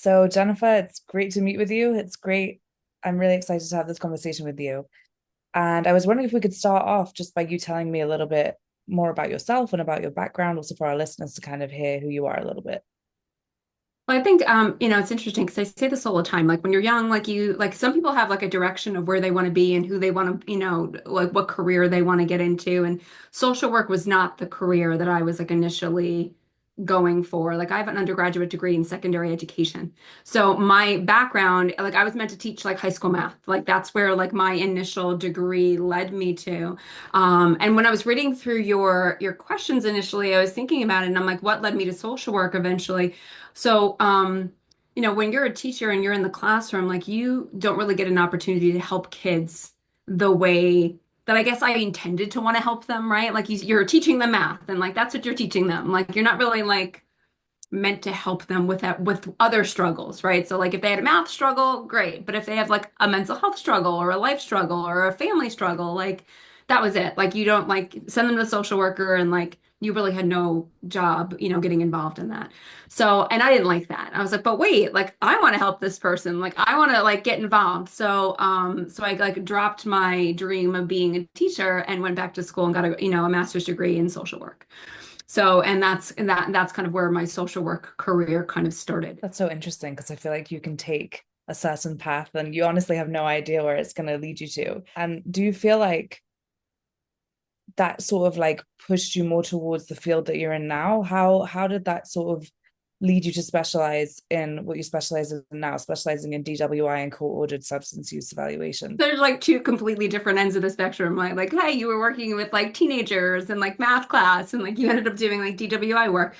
So, Jennifer, it's great to meet with you. It's great. I'm really excited to have this conversation with you. And I was wondering if we could start off just by you telling me a little bit more about yourself and about your background, also for our listeners to kind of hear who you are a little bit. Well, I think it's interesting because I say this all the time. Like when you're young, like some people have like a direction of where they want to be and who they want to, like what career they want to get into. And social work was not the career that I was like initially going for. Like I have an undergraduate degree in secondary education. So my background, like I was meant to teach like high school math. Like that's where like my initial degree led me to. And when I was reading through your questions initially, I was thinking about it and I'm like, what led me to social work eventually? So, when you're a teacher and you're in the classroom, like you don't really get an opportunity to help kids the way that I guess I intended to want to help them, right? Like you're teaching them math and like that's what you're teaching them. Like you're not really like meant to help them with that with other struggles, right? So like if they had a math struggle, great. But if they have like a mental health struggle or a life struggle or a family struggle, like that was it. Like you don't like send them to the social worker and like you really had no job, getting involved in that. So, and I didn't like that. I was like, but wait, like I want to help this person. Like I want to like get involved. So I like dropped my dream of being a teacher and went back to school and got a master's degree in social work. So, and that's kind of where my social work career kind of started. That's so interesting because I feel like you can take a certain path and you honestly have no idea where it's going to lead you to. And do you feel like that sort of like pushed you more towards the field that you're in now? How did that sort of lead you to specialize in what you specialize in now, specializing in DWI and court-ordered substance use evaluation? There's like two completely different ends of the spectrum. Like, hey, you were working with like teenagers and like math class, and like you ended up doing like DWI work.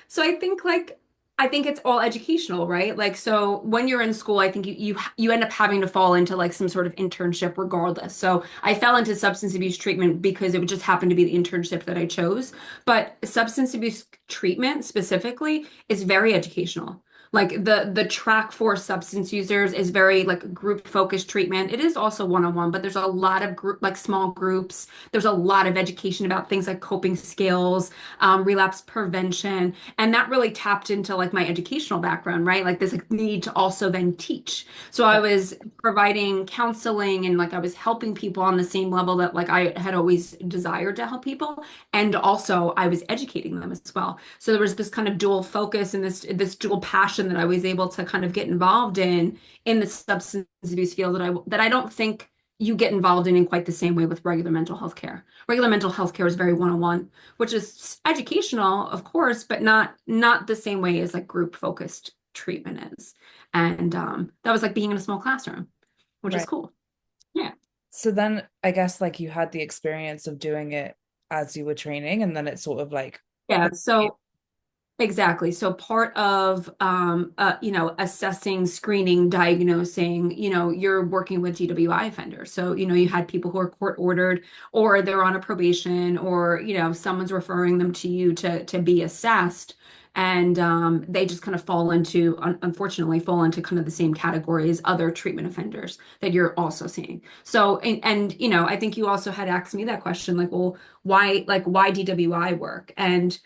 So I think it's all educational, right? Like, so when you're in school, I think you end up having to fall into like some sort of internship regardless. So I fell into substance abuse treatment because it would just happen to be the internship that I chose. But substance abuse treatment specifically is very educational. Like the track for substance users is very like group focused treatment. It is also one-on-one, but there's a lot of group like small groups. There's a lot of education about things like coping skills, relapse prevention, and that really tapped into like my educational background, right? Like this like, need to also then teach. So I was providing counseling and like I was helping people on the same level that like I had always desired to help people, and also I was educating them as well. So there was this kind of dual focus and this dual passion that I was able to kind of get involved in the substance abuse field that I don't think you get involved in quite the same way with regular mental health care. Regular mental health care is very one-on-one, which is educational, of course, but not the same way as like group focused treatment is. And that was like being in a small classroom, which is Right. cool. Yeah. So then I guess like you had the experience of doing it as you were training, and then it sort of like, Yeah. So exactly. So part of assessing, screening, diagnosing, you're working with DWI offenders. So, you had people who are court ordered or they're on a probation or, someone's referring them to you to be assessed. And they just kind of unfortunately fall into kind of the same category as other treatment offenders that you're also seeing. So, and I think you also had asked me that question, like, well, why DWI work? And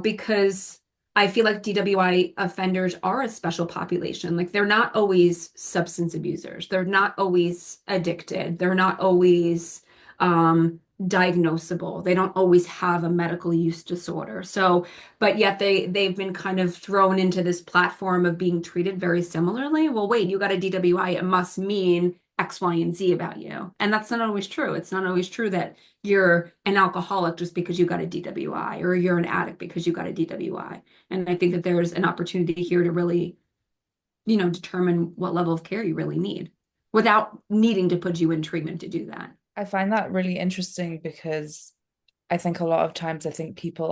because I feel like DWI offenders are a special population. Like they're not always substance abusers. They're not always addicted. They're not always diagnosable. They don't always have a medical use disorder. So, but yet they've been kind of thrown into this platform of being treated very similarly. Well, wait, you got a DWI, it must mean X, Y, and Z about you. And that's not always true. It's not always true that you're an alcoholic just because you got a DWI or you're an addict because you got a DWI. And I think that there's an opportunity here to really, determine what level of care you really need without needing to put you in treatment to do that. I find that really interesting because I think a lot of times I think people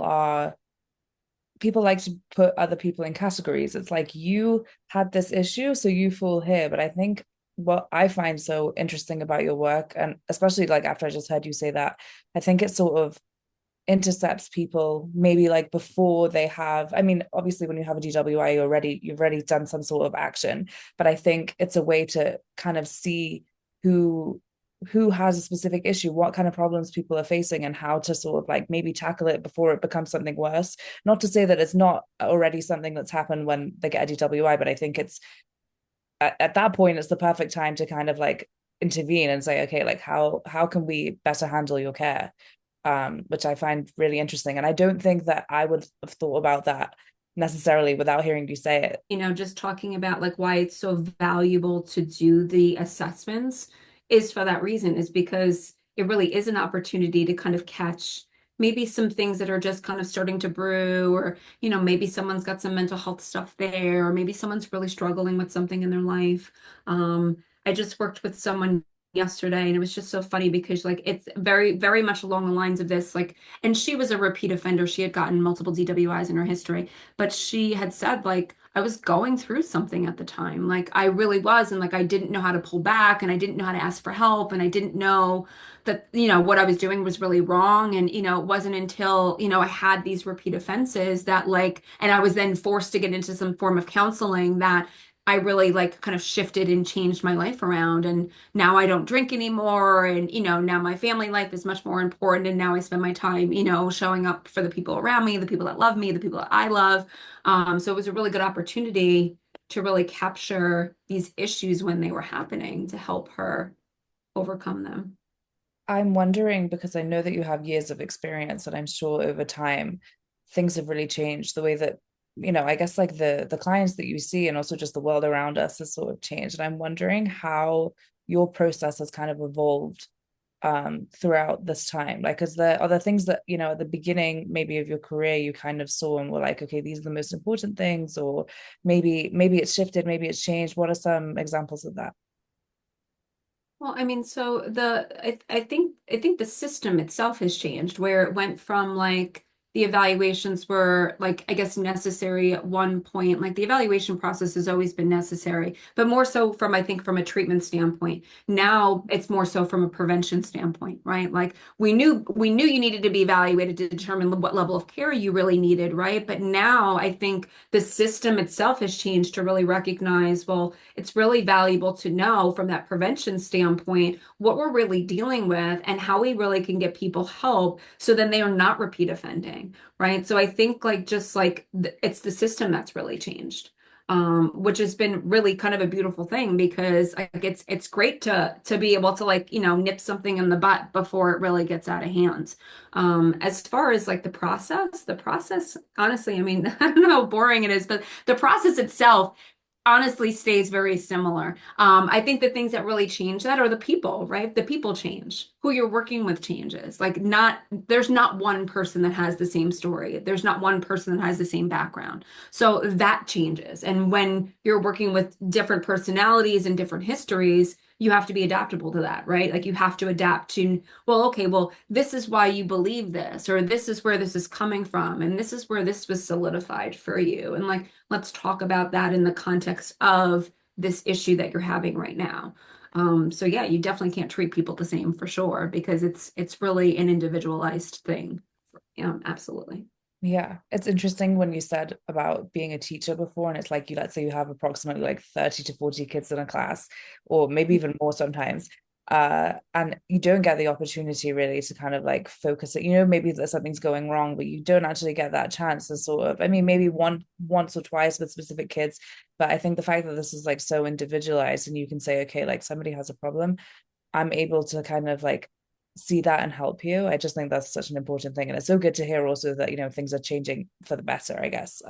like to put other people in categories. It's like you had this issue, so you fall here. But I think what I find so interesting about your work, and especially like after I just heard you say that, I think it sort of intercepts people maybe like before they have, I mean, obviously when you have a DWI, you've already done some sort of action, but I think it's a way to kind of see who who has a specific issue, what kind of problems people are facing, and how to sort of like maybe tackle it before it becomes something worse. Not to say that it's not already something that's happened when they get a DWI, but I think it's at that point it's the perfect time to kind of like intervene and say, okay, like how can we better handle your care? Which I find really interesting. And I don't think that I would have thought about that necessarily without hearing you say it. Just talking about like why it's so valuable to do the assessments is for that reason, is because it really is an opportunity to kind of catch maybe some things that are just kind of starting to brew, or, maybe someone's got some mental health stuff there, or maybe someone's really struggling with something in their life. I just worked with someone yesterday, and it was just so funny because like it's very, very much along the lines of this, like, and she was a repeat offender. She had gotten multiple DWIs in her history, but she had said, like, I was going through something at the time. Like, I really was. And like, I didn't know how to pull back, and I didn't know how to ask for help. And I didn't know that, what I was doing was really wrong. And, it wasn't until, I had these repeat offenses that, like, and I was then forced to get into some form of counseling, that I really like kind of shifted and changed my life around. And now I don't drink anymore. And, now my family life is much more important. And now I spend my time, showing up for the people around me, the people that love me, the people that I love. So it was a really good opportunity to really capture these issues when they were happening to help her overcome them. I'm wondering, because I know that you have years of experience, and I'm sure over time things have really changed. The way that, I guess like the clients that you see and also just the world around us has sort of changed. And I'm wondering how your process has kind of evolved throughout this time. Like, is there other things that, at the beginning maybe of your career you kind of saw and were like, okay, these are the most important things, or maybe it's shifted, maybe it's changed. What are some examples of that? Well, I mean, so I think the system itself has changed, where it went from like the evaluations were like, I guess, necessary at one point. Like the evaluation process has always been necessary, but more so from, I think, from a treatment standpoint. Now it's more so from a prevention standpoint, right? Like we knew you needed to be evaluated to determine what level of care you really needed, right? But now I think the system itself has changed to really recognize, well, it's really valuable to know from that prevention standpoint what we're really dealing with and how we really can get people help so then they are not repeat offending, right? So I think like just like it's the system that's really changed. Which has been really kind of a beautiful thing, because like it's great to be able to like nip something in the butt before it really gets out of hand. As far as like the process, honestly, I mean, I don't know how boring it is, but the process itself honestly stays very similar. I think the things that really change that are the people, right? The people change. Who you're working with changes. Like there's not one person that has the same story. There's not one person that has the same background. So that changes. And when you're working with different personalities and different histories, you have to be adaptable to that, right? Like you have to adapt to, well, okay, well, this is why you believe this, or this is where this is coming from, and this is where this was solidified for you. And like, let's talk about that in the context of this issue that you're having right now. So yeah, you definitely can't treat people the same for sure, because it's really an individualized thing. Yeah, absolutely. Yeah, it's interesting when you said about being a teacher before, and it's like let's say you have approximately like 30 to 40 kids in a class, or maybe even more sometimes. And you don't get the opportunity really to kind of like focus it. Maybe that something's going wrong, but you don't actually get that chance to sort of, I mean, maybe once or twice with specific kids. But I think the fact that this is like so individualized, and you can say, okay, like somebody has a problem, I'm able to kind of like see that and help you. I just think that's such an important thing. And it's so good to hear also that, things are changing for the better, I guess.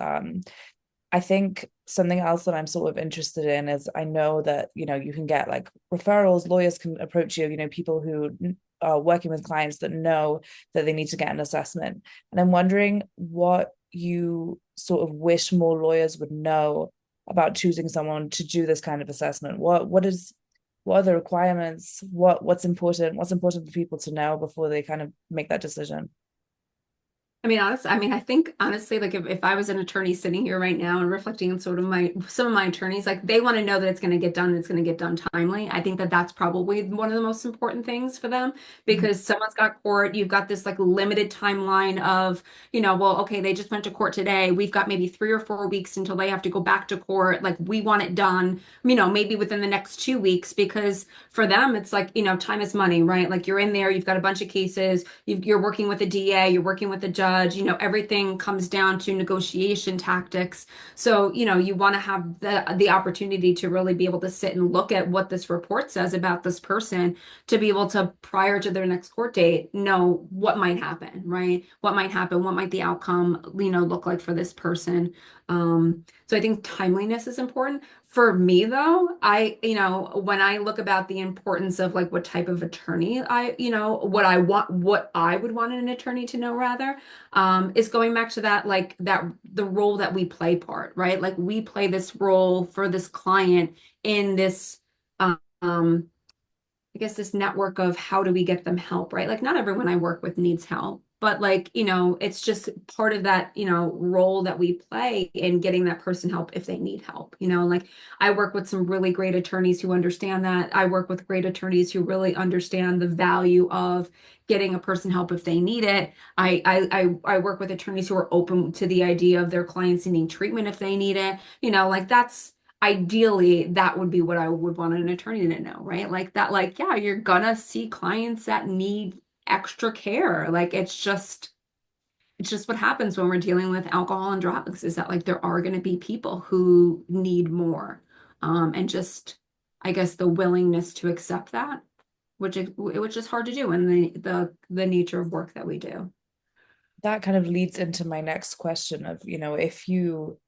I think something else that I'm sort of interested in is I know that, you can get like referrals, lawyers can approach you, people who are working with clients that know that they need to get an assessment. And I'm wondering what you sort of wish more lawyers would know about choosing someone to do this kind of assessment. What are the requirements? What's important for people to know before they kind of make that decision? I think honestly, like if I was an attorney sitting here right now and reflecting on sort of some of my attorneys, like they want to know that it's going to get done, and it's going to get done timely. I think that that's probably one of the most important things for them Mhm. because someone's got court, you've got this like limited timeline of, well, okay, they just went to court today. We've got maybe 3 or 4 weeks until they have to go back to court. Like we want it done, maybe within the next 2 weeks because for them, it's like, time is money, right? Like you're in there, you've got a bunch of cases, you're working with a DA, you're working with a judge, everything comes down to negotiation tactics. So, you want to have the opportunity to really be able to sit and look at what this report says about this person to be able to, prior to their next court date, know what might happen, right? What might happen, what might the outcome, look like for this person. So I think timeliness is important. For me, though, when I look about the importance of like what type of attorney what I would want an attorney to know rather, is going back to that, like that the role that we play part, right? Like we play this role for this client in this, um, I guess this network of how do we get them help, right? Like not everyone I work with needs help, but like, it's just part of that, role that we play in getting that person help if they need help. Like I work with some really great attorneys who understand that. I work with great attorneys who really understand the value of getting a person help if they need it. I work with attorneys who are open to the idea of their clients needing treatment if they need it. Like that's ideally that would be what I would want an attorney to know, right? Like that, like, yeah, you're gonna see clients that need extra care. Like it's just what happens when we're dealing with alcohol and drugs is that like there are going to be people who need more. And just I guess the willingness to accept that, which is hard to do in the nature of work that we do. That kind of leads into my next question of, if you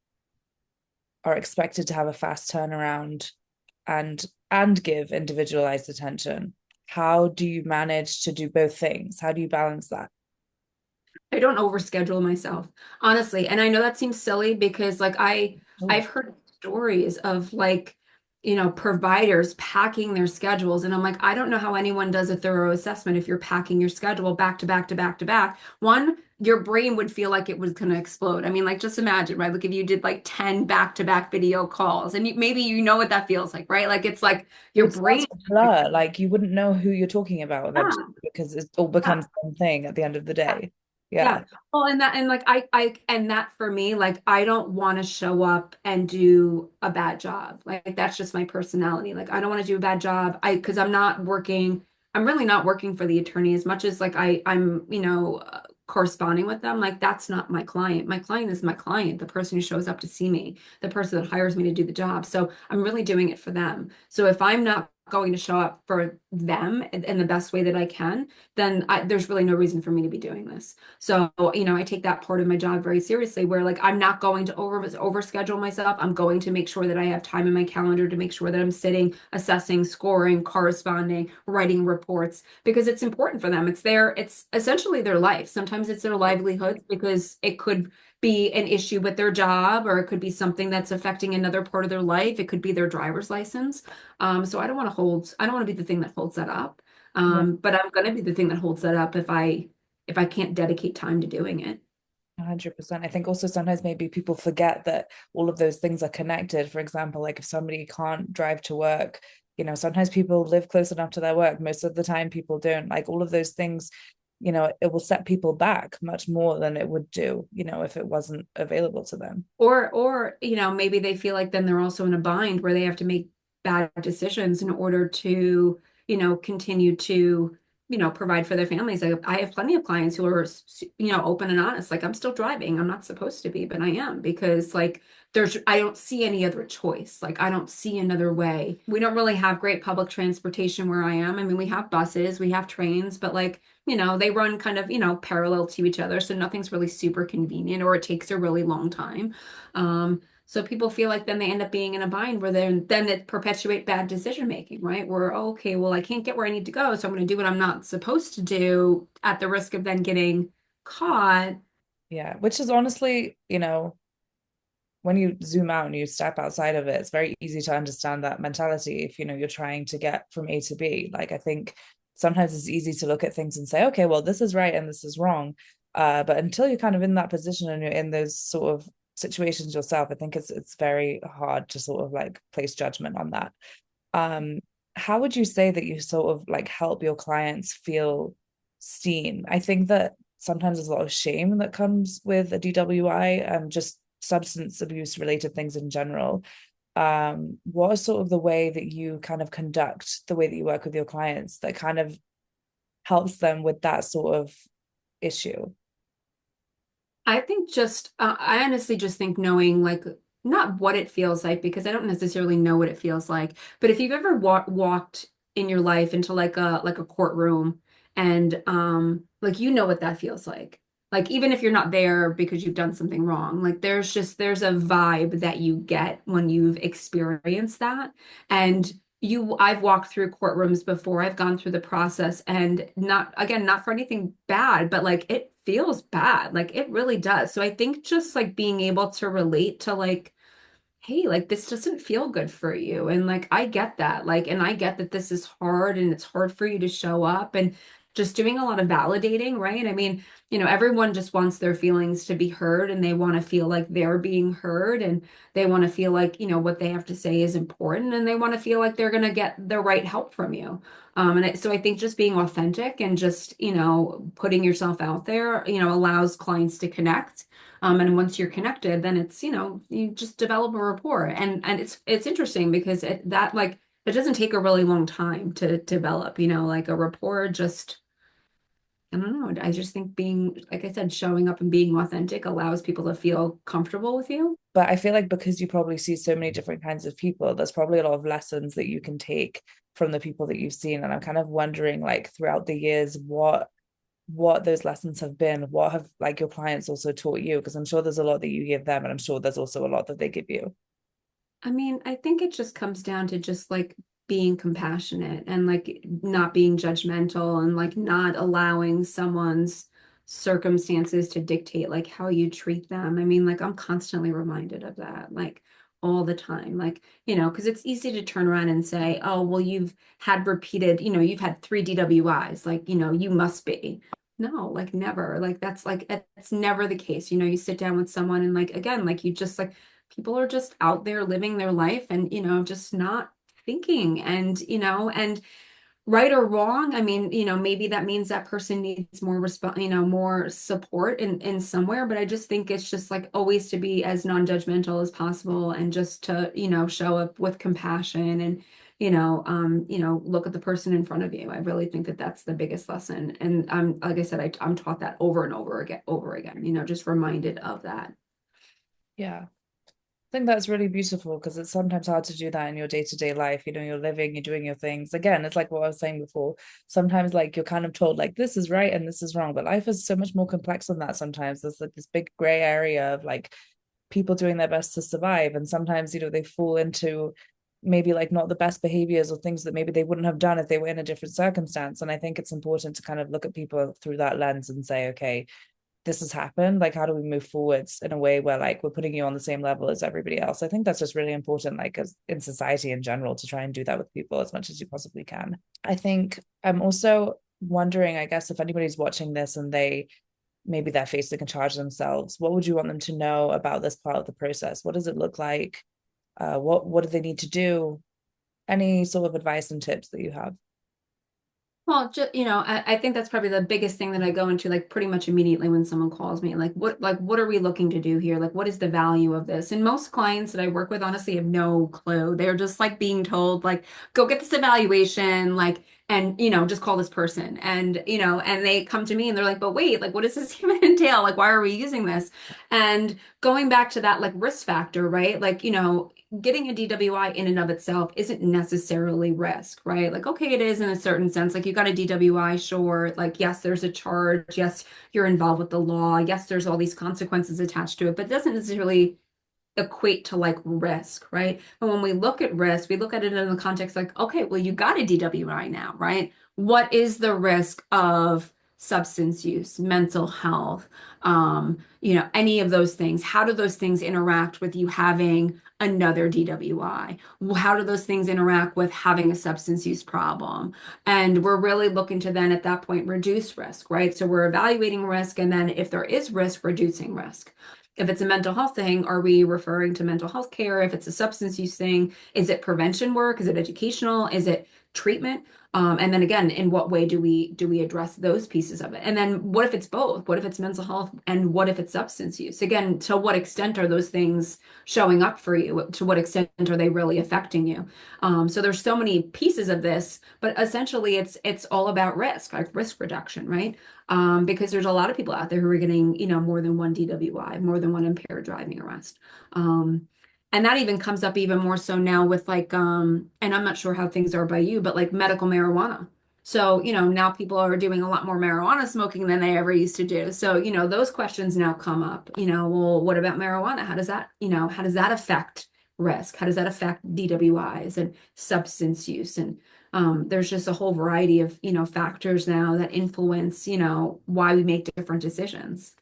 are expected to have a fast turnaround and give individualized attention, how do you manage to do both things? How do you balance that? I don't overschedule myself, honestly. And I know that seems silly because like Oh, I've heard stories of like, providers packing their schedules. And I'm like, I don't know how anyone does a thorough assessment if you're packing your schedule back to back to back to back. One, your brain would feel like it was going to explode. I mean, like just imagine, right? Like if you did like 10 back to back video calls and maybe you know what that feels like, right? Like it's like it your would start brain. to blur, like you wouldn't know who you're talking about eventually Yeah, because it all yeah. becomes one thing at the end of the day. Yeah. Yeah. Well, and like and that for me, like I don't want to show up and do a bad job. Like that's just my personality. Like I don't want to do a bad job. Because I'm really not working for the attorney as much as like I'm, corresponding with them. Like that's not my client. My client is my client, the person who shows up to see me, the person that hires me to do the job. So I'm really doing it for them. So if I'm not going to show up for them in the best way that I can, then there's really no reason for me to be doing this. So, I take that part of my job very seriously where like I'm not going to overschedule myself. I'm going to make sure that I have time in my calendar to make sure that I'm sitting, assessing, scoring, corresponding, writing reports because it's important for them. It's essentially their life. Sometimes it's their livelihood because it could be an issue with their job or it could be something that's affecting another part of their life. It could be their driver's license. So I don't want to be the thing that holds that up. Yeah. But I'm going to be the thing that holds that up if I can't dedicate time to doing it. 100%. I think also sometimes maybe people forget that all of those things are connected. For example, like if somebody can't drive to work, sometimes people live close enough to their work. Most of the time, people don't. Like all of those things, it will set people back much more than it would do, if it wasn't available to them. Or maybe they feel like then they're also in a bind where they have to make bad decisions in order to, continue to, provide for their families. I have plenty of clients who are, open and honest. Like I'm still driving. I'm not supposed to be, but I am because like I don't see any other choice. Like I don't see another way. We don't really have great public transportation where I am. I mean, we have buses, we have trains, but like they run kind of, parallel to each other. So nothing's really super convenient or it takes a really long time. So people feel like then they end up being in a bind where then it perpetuate bad decision making, right? Where, oh, okay, well, I can't get where I need to go. So I'm going to do what I'm not supposed to do at the risk of then getting caught. Yeah. Which is honestly, when you zoom out and you step outside of it, it's very easy to understand that mentality if you're trying to get from A to B. Like I think sometimes it's easy to look at things and say, okay, well, this is right and this is wrong. But until you're kind of in that position and you're in those sort of situations yourself, I think it's very hard to sort of like place judgment on that. um how would you say that you sort of like help your clients feel seen? I think that sometimes there's a lot of shame that comes with a DWI and just substance abuse related things in general. What is sort of the way that you kind of conduct the way that you work with your clients that kind of helps them with that sort of issue? I think just, I honestly just think knowing like not what it feels like because I don't necessarily know what it feels like, but if you've ever walked in your life into like a courtroom and like you know what that feels like. Like even if you're not there because you've done something wrong, like there's a vibe that you get when you've experienced that. And I've walked through courtrooms before. I've gone through the process and not, again, not for anything bad, but like it feels bad. Like it really does. So I think just like being able to relate to like, hey, like this doesn't feel good for you. And like I get that. Like, and I get that this is hard and it's hard for you to show up and just doing a lot of validating, right? I mean, everyone just wants their feelings to be heard and they want to feel like they're being heard and they want to feel like, what they have to say is important and they want to feel like they're going to get the right help from you. So I think just being authentic and just, putting yourself out there, allows clients to connect. And once you're connected, then it's, you just develop a rapport. And it's interesting because it doesn't take a really long time to develop, like a rapport just I don't know. I just think being, like I said, showing up and being authentic allows people to feel comfortable with you. But I feel like because you probably see so many different kinds of people, there's probably a lot of lessons that you can take from the people that you've seen. And I'm kind of wondering, like, throughout the years, what those lessons have been. What have like your clients also taught you? Because I'm sure there's a lot that you give them, and I'm sure there's also a lot that they give you. I mean, I think it just comes down to just like being compassionate and like not being judgmental and like not allowing someone's circumstances to dictate like how you treat them. I mean, like I'm constantly reminded of that, like all the time. Like, because it's easy to turn around and say, oh, well, you've had repeated, you've had 3 DWIs, like, you must be. No, like never. Like it's never the case. You sit down with someone and like again, like you just like people are just out there living their life and just not thinking and right or wrong. I mean, maybe that means that person needs more more support in somewhere, but I just think it's just like always to be as non-judgmental as possible and just to show up with compassion and look at the person in front of you. I really think that that's the biggest lesson. And like I said, I'm taught that over and over again, just reminded of that. Yeah. I think that's really beautiful because it's sometimes hard to do that in your day-to-day life. You're living, you're doing your things. Again, it's like what I was saying before. Sometimes like you're kind of told like this is right and this is wrong, but life is so much more complex than that sometimes. There's like this big gray area of like people doing their best to survive. And sometimes, they fall into maybe like not the best behaviors or things that maybe they wouldn't have done if they were in a different circumstance. And I think it's important to kind of look at people through that lens and say, okay, this has happened, like how do we move forwards in a way where like we're putting you on the same level as everybody else? I think that's just really important, like as in society in general, to try and do that with people as much as you possibly can. I think I'm also wondering, I guess, if anybody's watching this and maybe they're facing a charge themselves, what would you want them to know about this part of the process? What does it look like? What do they need to do? Any sort of advice and tips that you have? Well, just, I think that's probably the biggest thing that I go into like pretty much immediately when someone calls me. Like what are we looking to do here? Like what is the value of this? And most clients that I work with honestly have no clue. They're just like being told like go get this evaluation, like and just call this person. And they come to me and they're like, "But wait, like what does this even entail? Like why are we using this?" And going back to that like risk factor, right? Like, getting a DWI in and of itself isn't necessarily risk, right? Like, okay, it is in a certain sense. Like, you got a DWI, sure. Like, yes, there's a charge. Yes, you're involved with the law. Yes, there's all these consequences attached to it, but it doesn't necessarily equate to like risk, right? But when we look at risk, we look at it in the context like, okay, well, you got a DWI now, right? What is the risk of substance use, mental health, any of those things. How do those things interact with you having another DWI? How do those things interact with having a substance use problem? And we're really looking to then at that point reduce risk, right? So we're evaluating risk, and then if there is risk, reducing risk. If it's a mental health thing, are we referring to mental health care? If it's a substance use thing, is it prevention work? Is it educational? Is it treatment? And then again, in what way do we address those pieces of it? And then what if it's both? What if it's mental health and what if it's substance use? Again, to what extent are those things showing up for you? To what extent are they really affecting you? So there's so many pieces of this, but essentially it's all about risk, like risk reduction, right? Because there's a lot of people out there who are getting, more than one DWI, more than one impaired driving arrest. And that even comes up even more so now with like, and I'm not sure how things are by you, but like medical marijuana. So, now people are doing a lot more marijuana smoking than they ever used to do. So, those questions now come up, well, what about marijuana? How does that affect risk? How does that affect DWIs and substance use? And there's just a whole variety of, factors now that influence, why we make different decisions.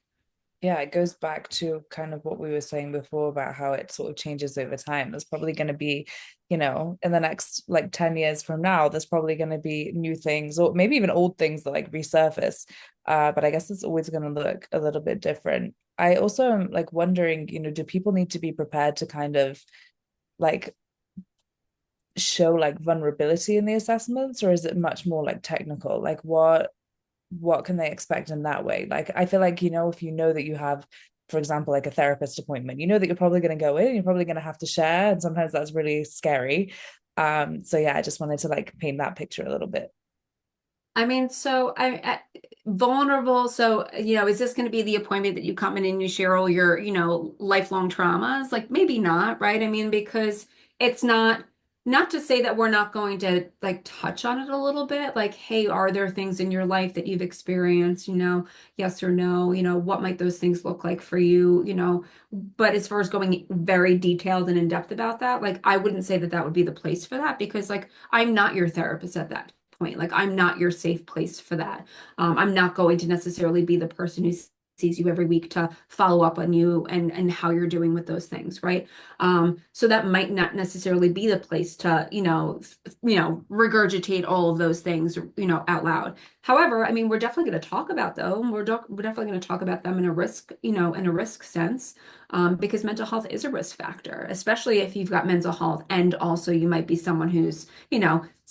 Yeah, it goes back to kind of what we were saying before about how it sort of changes over time. There's probably going to be, in the next like 10 years from now, there's probably going to be new things or maybe even old things that like resurface. But I guess it's always going to look a little bit different. I also am like wondering, do people need to be prepared to kind of like show like vulnerability in the assessments, or is it much more like technical? Like what can they expect in that way? Like, I feel like, if you know that you have, for example, like a therapist appointment, you know that you're probably going to go in, you're probably going to have to share. And sometimes that's really scary. So yeah, I just wanted to like paint that picture a little bit. I mean, so vulnerable. So, is this going to be the appointment that you come in and you share all your, lifelong traumas? Like maybe not, right? I mean, because it's not to say that we're not going to like touch on it a little bit. Like, hey, are there things in your life that you've experienced, yes or no, what might those things look like for you, but as far as going very detailed and in depth about that, like I wouldn't say that that would be the place for that because like I'm not your therapist at that point. Like I'm not your safe place for that. I'm not going to necessarily be the person who sees you every week to follow up on you and how you're doing with those things, right? So that might not necessarily be the place to, regurgitate all of those things, out loud. However, I mean, we're definitely going to talk about them. We're definitely going to talk about them in a risk, in a risk sense, because mental health is a risk factor, especially if you've got mental health and also you might be someone who's,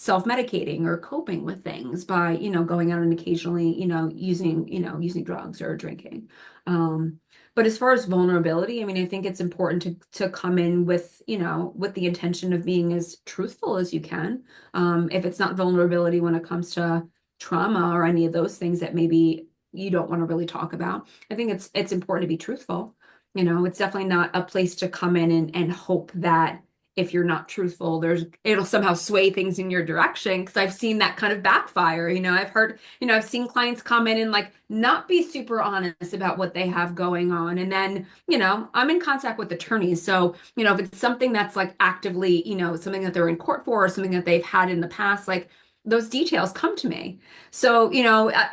self-medicating or coping with things by, going out and occasionally, using drugs or drinking. But as far as vulnerability, I mean, I think it's important to come in with, with the intention of being as truthful as you can. If it's not vulnerability when it comes to trauma or any of those things that maybe you don't want to really talk about, I think it's important to be truthful. It's definitely not a place to come in and hope that if you're not truthful, it'll somehow sway things in your direction. Because I've seen that kind of backfire. I've heard, I've seen clients come in and like not be super honest about what they have going on. And then, I'm in contact with attorneys. So, if it's something that's like actively, something that they're in court for or something that they've had in the past, like those details come to me. So,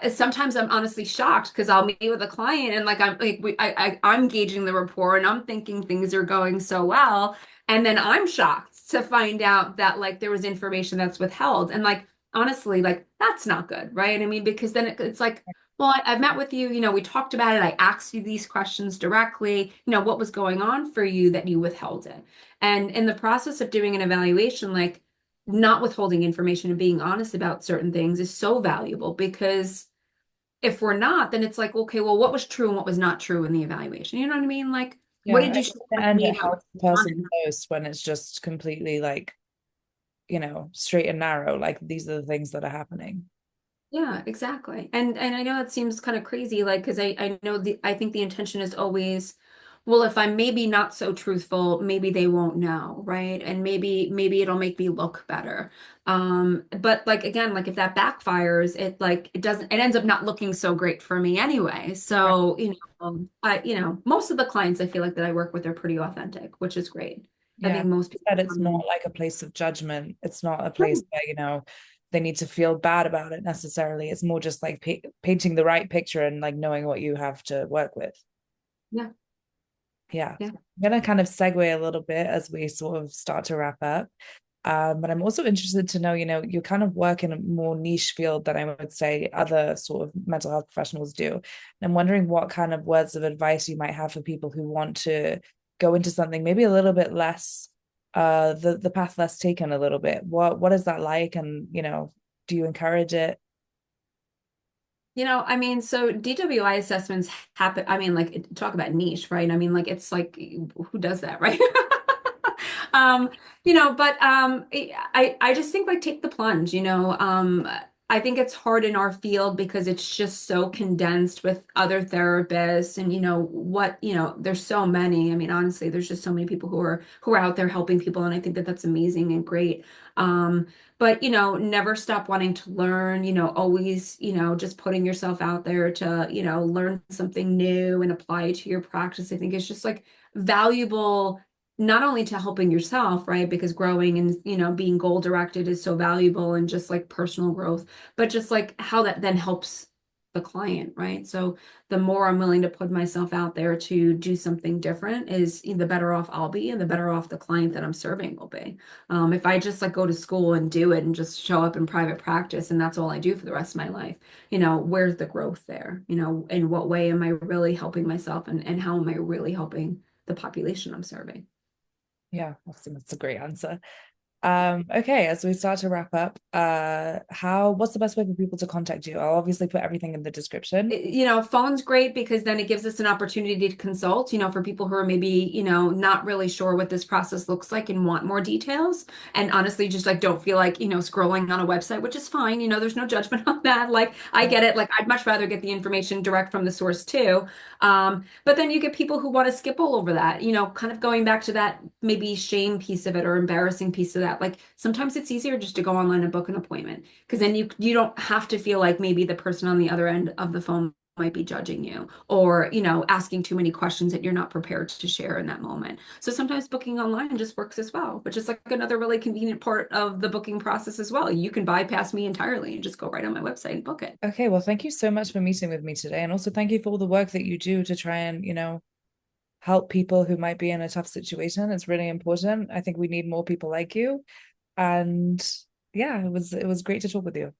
sometimes I'm honestly shocked because I'll meet with a client and like I'm like I'm gauging the rapport and I'm thinking things are going so well. And then I'm shocked to find out that like there was information that's withheld. And like honestly, like that's not good, right? I mean, because then it's like, well, I've met with you, we talked about it. I asked you these questions directly, what was going on for you that you withheld it. And in the process of doing an evaluation, like not withholding information and being honest about certain things is so valuable because if we're not, then it's like, okay, well, what was true and what was not true in the evaluation? You know what I mean? Like, what Yeah, did you share with and me it that was helps the person honest? most when it's just completely like, straight and narrow, like these are the things that are happening. Yeah, exactly. And I know it seems kind of crazy, like, because I know I think the intention is always, well, if I'm maybe not so truthful, maybe they won't know, right? And maybe it'll make me look better. But like again, like if that backfires, it ends up not looking so great for me anyway. Right. So, most of the clients I feel like that I work with are pretty authentic, which is great. I Yeah, think most people that it's come in. not like a place of judgment. It's not a place where, they need to feel bad about it necessarily. It's more just like painting the right picture and like knowing what you have to work with. Yeah. Yeah. Yeah. I'm gonna kind of segue a little bit as we sort of start to wrap up. But I'm also interested to know, you kind of work in a more niche field than I would say other sort of mental health professionals do. And I'm wondering what kind of words of advice you might have for people who want to go into something maybe a little bit less, the path less taken a little bit. What is that like? And, do you encourage it? I mean, so DWI assessments happen. I mean, like, talk about niche, right? I mean, like, it's like, who does that, right? Um, but I just think like take the plunge, I think it's hard in our field because it's just so condensed with other therapists and there's so many. I mean, honestly, there's just so many people who are out there helping people, and I think that that's amazing and great. But never stop wanting to learn, always, just putting yourself out there to, learn something new and apply it to your practice. I think it's just like valuable not only to helping yourself, right? Because growing and, being goal directed is so valuable and just like personal growth, but just like how that then helps the client, right? So the more I'm willing to put myself out there to do something different is the better off I'll be and the better off the client that I'm serving will be. If I just like go to school and do it and just show up in private practice and that's all I do for the rest of my life, where's the growth there? In what way am I really helping myself and how am I really helping the population I'm serving? Yeah, that's a great answer. Okay, as we start to wrap up, what's the best way for people to contact you? I'll obviously put everything in the description. Phone's great because then it gives us an opportunity to consult, for people who are maybe, not really sure what this process looks like and want more details. And honestly, just like don't feel like, scrolling on a website, which is fine. There's no judgment on that. Like I get it. Like I'd much rather get the information direct from the source too. But then you get people who want to skip all over that, kind of going back to that maybe shame piece of it or embarrassing piece of that. Like sometimes it's easier just to go online and book an appointment because then you don't have to feel like maybe the person on the other end of the phone might be judging you or asking too many questions that you're not prepared to share in that moment. So sometimes booking online just works as well, which is like another really convenient part of the booking process as well. You can bypass me entirely and just go right on my website and book it. Okay, well, thank you so much for meeting with me today. And also thank you for all the work that you do to try and, help people who might be in a tough situation. It's really important. I think we need more people like you. And yeah, it was great to talk with you.